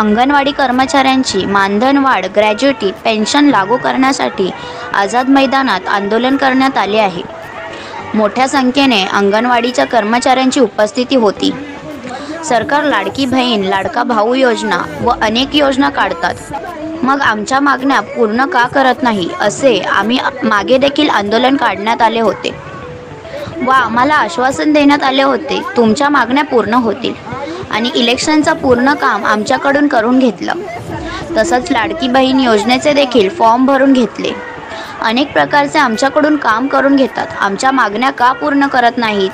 अंगणवाडी कर्मचाऱ्यांची मानधन वाढ, ग्रॅज्युएटी, पेन्शन लागू करण्यासाठी आझाद मैदानात आंदोलन करण्यात आले आहे। मोठ्या संख्येने अंगणवाडीच्या कर्मचाऱ्यांची उपस्थिती होती। सरकार लाडकी बहीण, लाडका भाऊ योजना व अनेक योजना काढतात, मग आमच्या मागण्या पूर्ण का करत नाही, असे आम्ही मागे देखील आंदोलन काढण्यात आले होते व आम्हाला आश्वासन देण्यात आले होते तुमच्या मागण्या पूर्ण होतील आणि इलेक्शनचं पूर्ण काम आमच्याकडून करून घेतलं। तसंच लाडकी बहीण योजनेचे देखील फॉर्म भरून घेतले। अनेक प्रकारचे आमच्याकडून काम करून घेतात, आमच्या मागण्या का पूर्ण करत नाहीत?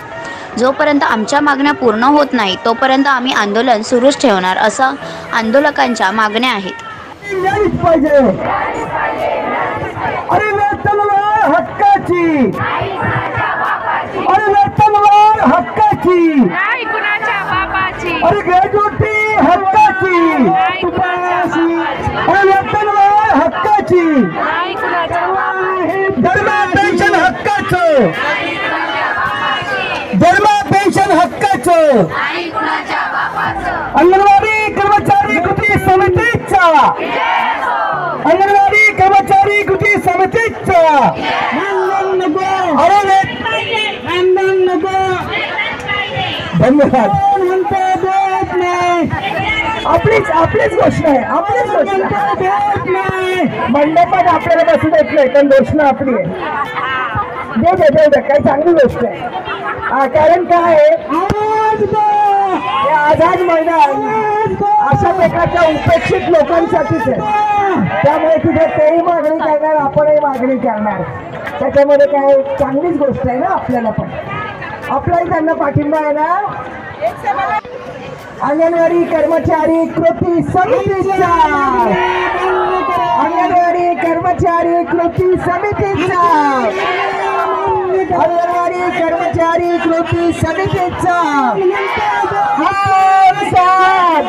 जोपर्यंत आमच्या मागण्या पूर्ण होत नाही तोपर्यंत आम्ही आंदोलन सुरूच ठेवणार, असं आंदोलकांच्या मागण्या आहेत। अरे वेतनवाढ हक्काची, अरे वेतनवाढ हक्काची, नाही कुणाच्या बापाची, अरे ग्रॅज्युएटी हक्काची, अरे वेतनवाढ हक्काची, नाही कुणाच्या बापाची, दरम्या पेन्शन हक्काचं, दरम्या पेन्शन हक्काचं, नाही कुणाच्या बापाचं, अंगणवाडी कर्मचारी कृती समितीचा, अंगणवाडी कर्मचारी कृती समितीचा अरे धन्यवाद। आपलीच घोषणा आहे, आपलीच घोषणा मंडपात आपल्याला बसू देत नाही, पण घोषणा आपली आहे। देऊ दे काही चांगली गोष्ट आहे। कारण काय आहे, आझाद मैदान अशा प्रकारच्या उपेक्षित लोकांसाठीच आहे, त्यामुळे तिथे तेही मागणी करणार, आपणही मागणी करणार। त्याच्यामध्ये काय चांगलीच गोष्ट आहे ना, आपल्याला पण आपलाही त्यांना पाठिंबा आहे ना। अंगणवाडी कर्मचारी कृती समितीचा, अंगणवाडी कर्मचारी कृती समितीचा, अंगणवाडी कर्मचारी कृती समितीचा हम सब,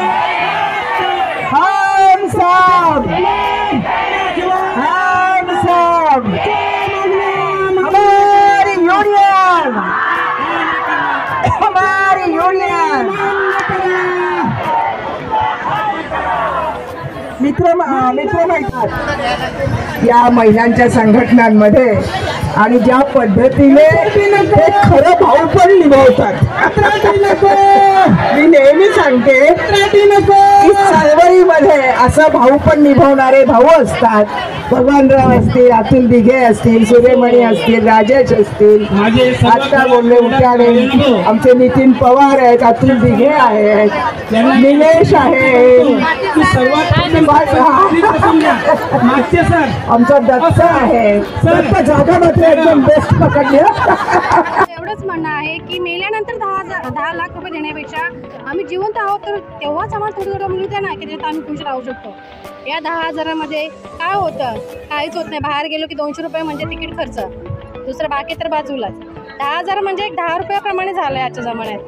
हम सब, हम सब, हमारी यूनियन, हमारी यूनियन। मित्र म्हणतात या महिलांच्या संघटनांमध्ये आणि ज्या पद्धतीने ते खरं भाऊ पण निभावतात। मी नेहमी सांगते की चळवळीमध्ये असं भाऊ पण निभावणारे भाऊ असतात। भगवानराव असतील, अतुल दिघे असतील, सूर्यमणी असतील, राजेश असतील, आता बोलले उठाणे आमचे नितीन पवार आहेत, अतुल दिघे आहेत, निलेश आहे, आमचा दत्त आहे। दत्त जागा मात्र एकदम बेस्ट पकडली। एवढंच म्हणणं आहे की मेल्यानंतर 10 लाख रुपये देण्यापेक्षा आम्ही जिवंत आहोत तर तेव्हाच आम्हाला थोडं मिळू द्या ना, की त्याच्यात आम्ही खुश राहू शकतो। या 10,000मध्ये काय होतं? काहीच होत नाही। बाहेर गेलो की 200 रुपये म्हणजे तिकीट खर्च, दुसरं बाकी तर बाजूलाच। 10,000 म्हणजे एक 10 रुपयाप्रमाणे झालं आजच्या जमान्यात।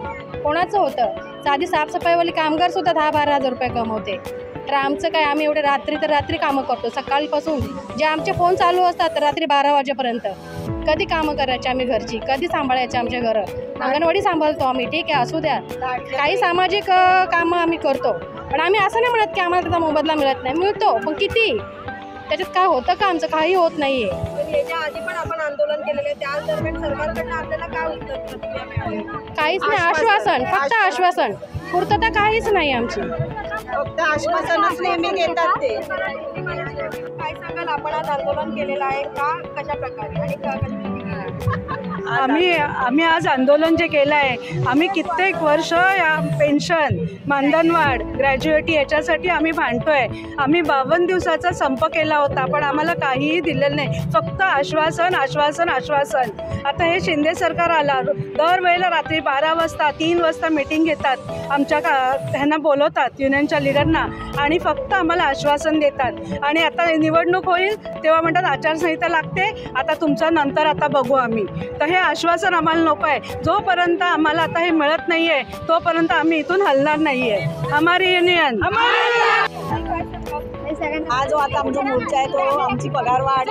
कोणाचं होतं? साधी साफसफाईवाली कामगार सुद्धा 10-12 हजार रुपये कमवते, तर आमचं काय? आम्ही एवढे रात्री कामं करतो, सकाळपासून जे आमचे फोन चालू असतात तर रात्री 12 वाजेपर्यंत। कधी कामं करायची आम्ही घरची, कधी सांभाळायचे आमच्या घरं? अंगणवाडी सांभाळतो आम्ही, ठीक आहे, असू द्या। काही सामाजिक कामं आम्ही करतो, पण आम्ही असं नाही म्हणत की आम्हाला त्याचा मोबदला मिळत नाही, मिळतो, पण किती? त्याच्यात काय होतं का? आमचं काही होत नाही आहे। याच्या आधी पण आपण आंदोलन केलेले, त्या दरम्यान सरकारकडनं आपल्याला काय उत्तर प्रतिक्रिया मिळाली? काहीच नाही, आश्वासन, फक्त आश्वासन, पूर्तता काहीच नाही आमची, फक्त आश्वासनच नेहमी घेतात ते। काय सांगाल, आपण आज आंदोलन केलेलं आहे का, कशा प्रकारे आणि आम्ही आज आंदोलन जे केलं आहे, आम्ही कित्येक वर्ष या पेन्शन, मानधनवाढ, ग्रॅज्युएटी याच्यासाठी आम्ही भांडतोय। आम्ही 52 दिवसाचा संप केला होता, पण आम्हाला काहीही दिलेलं नाही, फक्त आश्वासन आश्वासन आश्वासन। आता हे शिंदे सरकार आला, दरवेळेला रात्री 12 वाजता 3 वाजता मीटिंग घेतात, आमच्या त्यांना बोलवतात युनियनच्या लीडरना आणि फक्त आम्हाला आश्वासन देतात। आणि आता निवडणूक होईल तेव्हा म्हणतात आचारसंहिता लागते, आता तुमचं नंतर आता बघू आम्ही। तर हे आश्वासन आम्हाला नको आहे। जोपर्यंत आम्हाला आता हे मिळत नाही आहे तोपर्यंत आम्ही इथून हलणार नाही आहे। हमारी युनियन, हा जो आता आमचा मोर्चा आहे तो आमची पगारवाढ,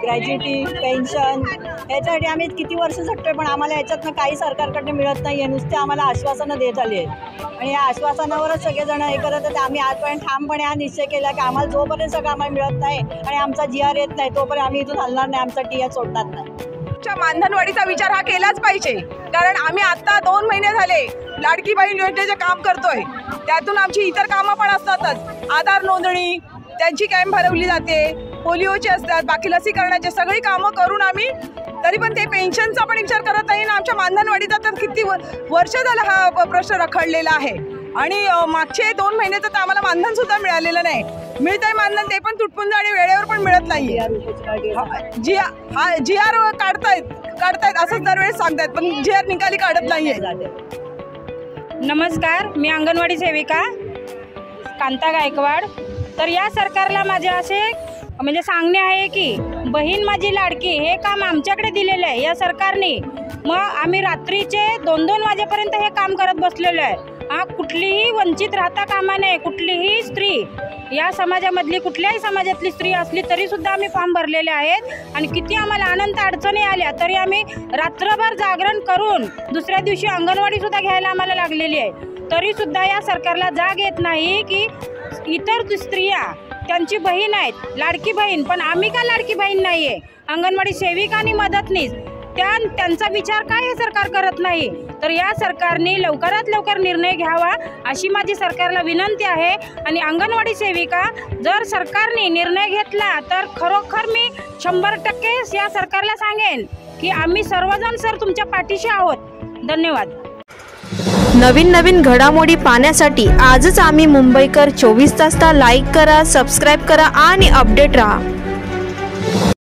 ग्रॅज्युटी, पेन्शन ह्याच्यासाठी आम्ही किती वर्ष झटतोय, पण आम्हाला ह्याच्यातनं काही सरकारकडनं मिळत नाही आहे. नुसते आम्हाला आश्वासनं देत आली आहेत आणि या आश्वासनावरच सगळेजण हे करत होते. आम्ही आजपर्यंत ठामपणे हा निश्चय केला की आम्हाला जोपर्यंत सगळं आम्हाला मिळत नाही आणि आमचा GR येत नाही तोपर्यंत आम्ही इथून हलणार नाही, आमचा TR सोडणार नाही. मानधनवाढीचा विचार हा केलाच पाहिजे, कारण आम्ही आता 2 महिने झाले लाडकी बहीण योजनेचे काम करतोय. त्यातून आमची इतर कामं पण असतातच. आधार नोंदणी त्यांची कॅम्प भरवली जाते, पोलिओची असतात, बाकी लसीकरणाचे सगळी कामं करून आम्ही तरी पण ते पेन्शनचा पण विचार करत नाही ना. आमच्या मानधनवाढीचा तर किती वर्ष झालं हा प्रश्न रखडलेला आहे आणि मागचे 2 महिन्याचं तर आम्हाला मानधन सुद्धा मिळालेलं नाही. मिळतंय मानधन ते पण तुटपुंज आणि वेळेवर पण मिळत नाही. GR काढतायत असंच दरवेळेस सांगतायत, पण GR निकाली काढत नाहीये. नमस्कार, मी अंगणवाडी सेविका कांता गायकवाड. तर या सरकारला माझे असे म्हणजे सांगणे आहे की बहीण माझी लाडकी हे काम आमच्याकडे दिलेलं आहे या सरकारने. मग आम्ही रात्रीचे 2-2 वाजेपर्यंत हे काम करत बसलेलो आहे. कुठलीही वंचित राहता कामा नये. कुठलीही स्त्री या समाजामधली कुठल्याही समाजातली स्त्री असली तरीसुद्धा आम्ही फॉर्म भरलेले आहेत आणि किती आम्हाला अनंत अडचणी आल्या तरी आम्ही रात्रभर जागरण करून दुसऱ्या दिवशी अंगणवाडीसुद्धा घ्यायला आम्हाला लागलेली आहे. तरीसुद्धा या सरकारला जाग येत नाही की इतर स्त्रिया त्यांची बहीण आहेत, लाडकी बहीण, पण आम्ही का लाडकी बहीण नाही आहे? अंगणवाडी सेविका आणि मदतनीस त्यांचा विचार काय हे सरकार करत नाही. तर या सरकारने लवकरात लवकर निर्णय घ्यावा अशी माझी सरकारला विनंती आहे. आणि अंगणवाडी सेविका जर सरकारने निर्णय घेतला तर खरोखर मी 100% या सरकारला सांगेन की आम्ही सर्वजण सर तुमच्या पाठीशी आहोत. धन्यवाद. नवीन घडामोडी पाहण्यासाठी आजच आम्ही मुंबईकर 24 तासला लाईक करा, सबस्क्राईब करा आणि अपडेट राहा.